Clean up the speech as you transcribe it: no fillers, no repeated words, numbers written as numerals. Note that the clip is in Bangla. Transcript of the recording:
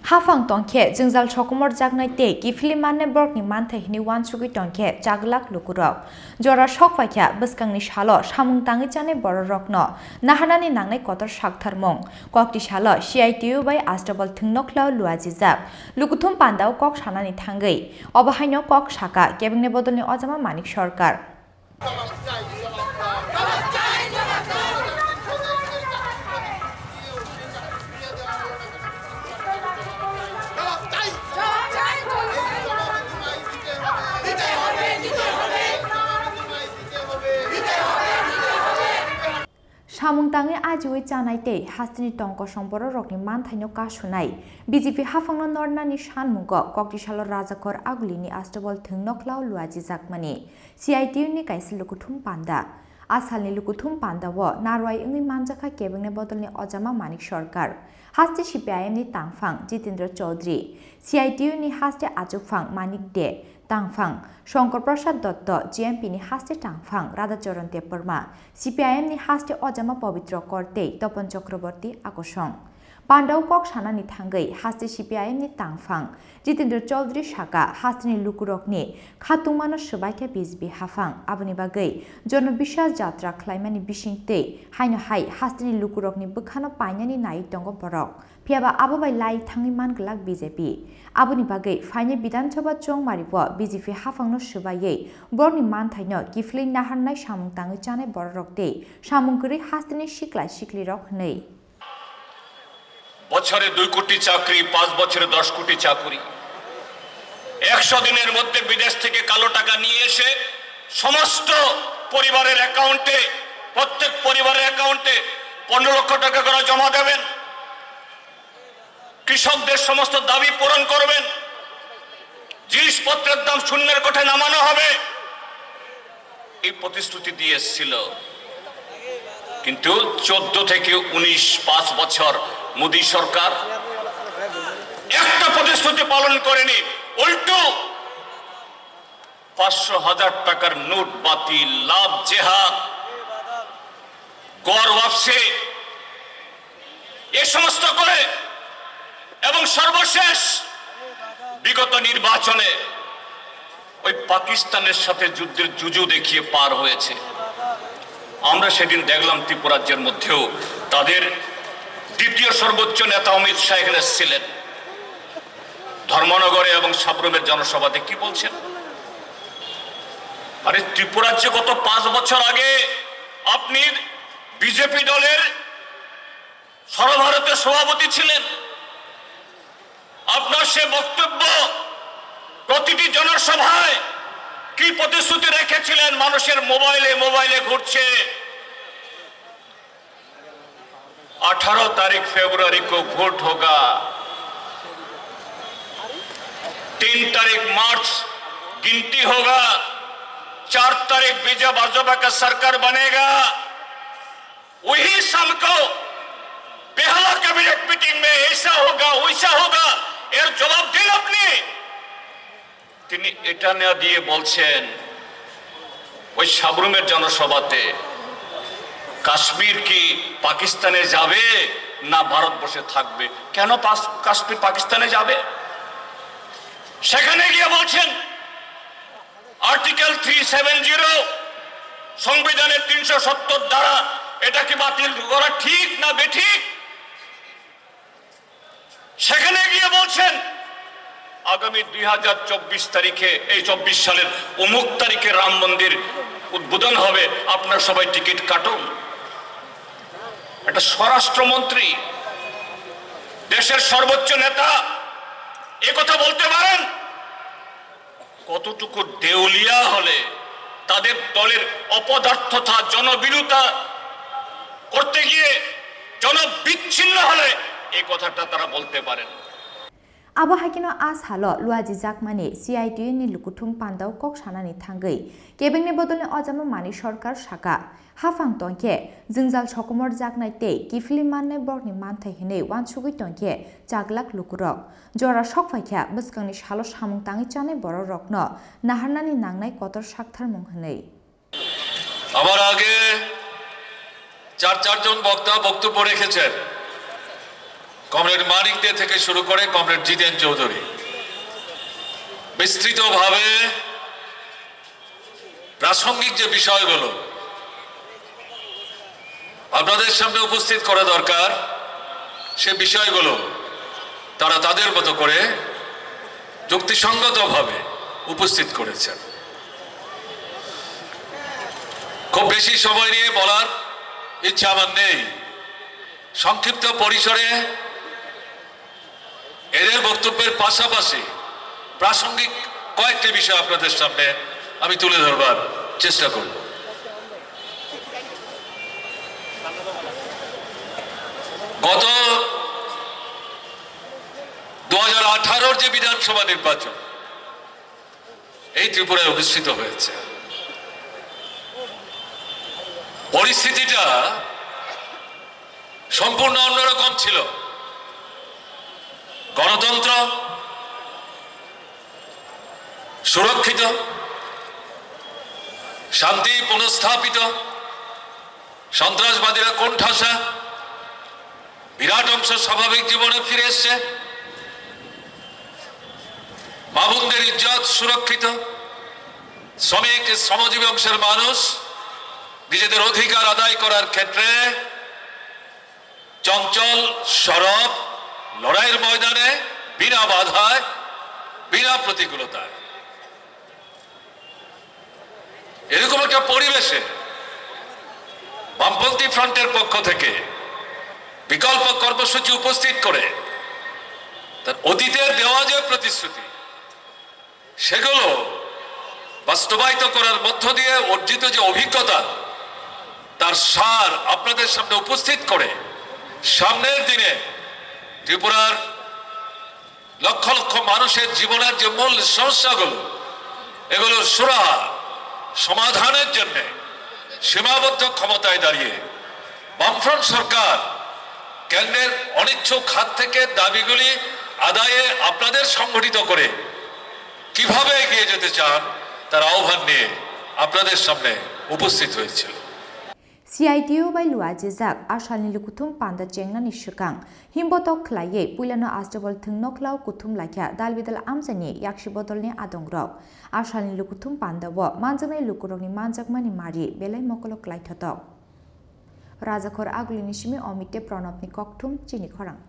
Haphangno tongkhe jingjal chokomor jagnai te kifili manne borgni manthai wansugui tongkhe jaglak lukurok jora sokpaikha bwskangni salo samung tangi chane bororokno nahanani nangnai kotor saktharmung Kokstisalo CITU bai Astable Thwng Nokhlao luajijak Lukuthum Panda kok sanani thangui Haphangno kok saka kebingne bodolni ojama manik sarkar Samung tangi ajiwi chanai te hastini tongko songboro rokni manthaino kasunai BJP Haphangno Nornani Sanmungo Kokstisalo rajakor agulini Astable Thwng Nokhlao luajijak mani CITU ni kaisi Lukuthum Panda asalni Lukuthum Panda wo narwai ungui manjaka kebingne bodolni ojama manik sarkar haste CPIM ni tangphang Jitendra Chaudhary CITU ni haste achukphang Manik De tangphang Shankar Prasad Dotto GMP ni haste tangphang Radhacharan Tepurma CPIM ni haste ojama pavitra korte Tapan Chakraborty akosong Pandau kok sanani thangui haste CPIM ni tangphang Jitendra Chaudhary Shaka haste ni lukurokni khatungmano swaikha BJP Haphang aboni bagai jonobishwas jatra khlaimani bisingte haino hai haste ni lukurokni bukhano painani nai tongo borok phiaba abobai lai thangi manglak BJP aboni bagai faine Bidhan Sabha chongmaripo BJP Haphangno swaye borni manthaino kifli naharnai samung tangi chane borokte samungkuri haste ni siklai siklirok nei বছরে 2 কোটি চাকরি 5 বছরে 10 কোটি চাকরি 100 দিনের মধ্যে বিদেশ থেকে কালো টাকা নিয়ে এসে সমস্ত পরিবারের অ্যাকাউন্টে প্রত্যেক পরিবারের অ্যাকাউন্টে 15 লক্ষ টাকা করে জমা দেবেন কৃষকদের সমস্ত দাবি পূরণ করবেন জিনিসপত্রের দাম শূন্যের কোঠায় নামানো হবে এই প্রতিশ্রুতি দিয়েছিল কিন্তু 14 থেকে 19 5 বছর মোদি সরকার একটা প্রতিশ্রুতি পালন করেনি উল্টো 500,000 টাকার নোট বাতিল লাভ জেহাদ গড় ওয়াপসি এই সমস্ত করে এবং সর্বশেষ বিগত নির্বাচনে ওই পাকিস্তানের সাথে যুদ্ধের জুজু দেখিয়ে পার হয়েছে আমরা সেদিন দেখলাম ত্রিপুরা রাজ্যের মধ্যেও তাদের দ্বিতীয় সর্বোচ্চ নেতা অমিত শাহ এখানে ছিলেন ধর্মনগরে এবং সাবরুমের জনসভাতে কি বলছেন আরে ত্রিপুরা রাজ্যে গত 5 বছর আগে আপনি বিজেপি দলের সর্বভারতীয় সভাপতি ছিলেন আপনার সে বক্তব্য প্রতিটি জনসভায় কি প্রতিশ্রুতি রেখেছিলেন মানুষের মোবাইলে ঘুরছে 18 तारीख फरवरी को वोट होगा 3 तारीख मार्च गिनती होगा 4 तारीख बीजेपी का सरकार बनेगा वही शाम को बेहला कैबिनेट मीटिंग में ऐसा होगा वैसा होगा एर जवाब दिल अपनी তিনি এটা না দিয়ে বলছেন ওই সাবরুমের জনসভাতে কাশ্মীর কি পাকিস্তানে যাবে না ভারতবর্ষে থাকবে কেন কাশ্মীর পাকিস্তানে যাবে সেখানে গিয়ে বলছেন আর্টিকেল 370 সংবিধানের 370 ধারা এটা কি বাতিল করা ঠিক না বেঠিক সেখানে গিয়ে বলছেন আগামী 2024 তারিখে এই 24 সালের অমুক তারিখে রাম মন্দির উদ্বোধন হবে আপনারা সবাই টিকিট কাটুন এটা স্বরাষ্ট্রমন্ত্রী দেশের সর্বোচ্চ নেতা এই কথা বলতে পারেন কতটুকু দেউলিয়া হলে তাদের দলের অপদার্থতা জনবিরোধিতা করতে গিয়ে জনবিচ্ছিন্ন হলে এই কথাটা তারা বলতে পারেন Haphangno ashalo luajijak mani CITU ni Lukuthum Pandau kok sanani thangui kebingne bodolni ojama mani sarkar saka Haphangno tongkhe jingjal chokomor jagnai te kifili manne borgni manthai hinei wansugui tongkhe jaglak lukurok jora sokpaikha bwskangni salo samung tangi chane bororokno naharnani nangnai kotor saktharmung hinei আমার আগে 4 জন বক্তা বক্তব্য রেখেছেন কমরেড মানিক দে থেকে শুরু করে কমরেড জিতেন চৌধুরী বিস্তৃতভাবে প্রাসঙ্গিক যে বিষয়গুলো আপনাদের সামনে উপস্থিত করা দরকার সে বিষয়গুলো তারা তাদের মতো করে যুক্তিসঙ্গতভাবে উপস্থিত করেছেন। খুব বেশি সময় নিয়ে বলার ইচ্ছা আমার নেই। সংক্ষিপ্ত পরিসরে এদের বক্তব্যের পাশাপাশি প্রাসঙ্গিক কয়েকটি বিষয় আপনাদের সামনে আমি তুলে ধরবার চেষ্টা করব। গত 2018 যে বিধানসভা নির্বাচন এই ত্রিপুরায় অনুষ্ঠিত হয়েছে, পরিস্থিতিটা সম্পূর্ণ অন্যরকম ছিল। গণতন্ত্র সুরক্ষিত, শান্তি পুনঃস্থাপিত, সন্ত্রাসবাদীরা কোণঠাসা, বিরাট অংশ স্বাভাবিক জীবনে ফিরে এসছে, মা বোনদের ইজ্জত সুরক্ষিত, শ্রমিক শ্রমজীবী অংশের মানুষ নিজেদের অধিকার আদায় করার ক্ষেত্রে চঞ্চল সরব লড়াইয়ের ময়দানে বিনা বাধায় বিনা প্রতিকূলতায় এরকম একটা পরিবেশে বামপন্থী ফ্রন্টের পক্ষ থেকে বিকল্প কর্মসূচি উপস্থিত করে তার অতীতের দেওয়া যে প্রতিশ্রুতি সেগুলো বাস্তবায়িত করার মধ্য দিয়ে অর্জিত যে অভিজ্ঞতা তার সার আপনাদের সামনে উপস্থিত করে সামনের দিনে ত্রিপুরার লক্ষ লক্ষ মানুষের জীবনের যে মূল সমস্যাগুলো এগুলো সুরাহা সমাধানের জন্য সীমাবদ্ধ ক্ষমতায় দাঁড়িয়ে বামফ্রন্ট সরকার কেন্দ্রের অনিচ্ছুক হাত থেকে দাবিগুলি আদায়ে আপনাদের সংগঠিত করে কিভাবে এগিয়ে যেতে চান তার আহ্বান নিয়ে আপনাদের সামনে উপস্থিত হয়েছিল। CITU bai luajijak asalni Lukuthum Panda jengnani swkang himbotok khlaiye puilano Astable Thwng Nokhlao kuthum Khlaikha dalbidal amjani yakshi bodolni adongrok asalni Lukuthum Panda bo manjaknai lukurokni manjakmani mari belai mokolo klaithotok Raja Khor agulini simi omite pranabni Kokthum Chini Khorang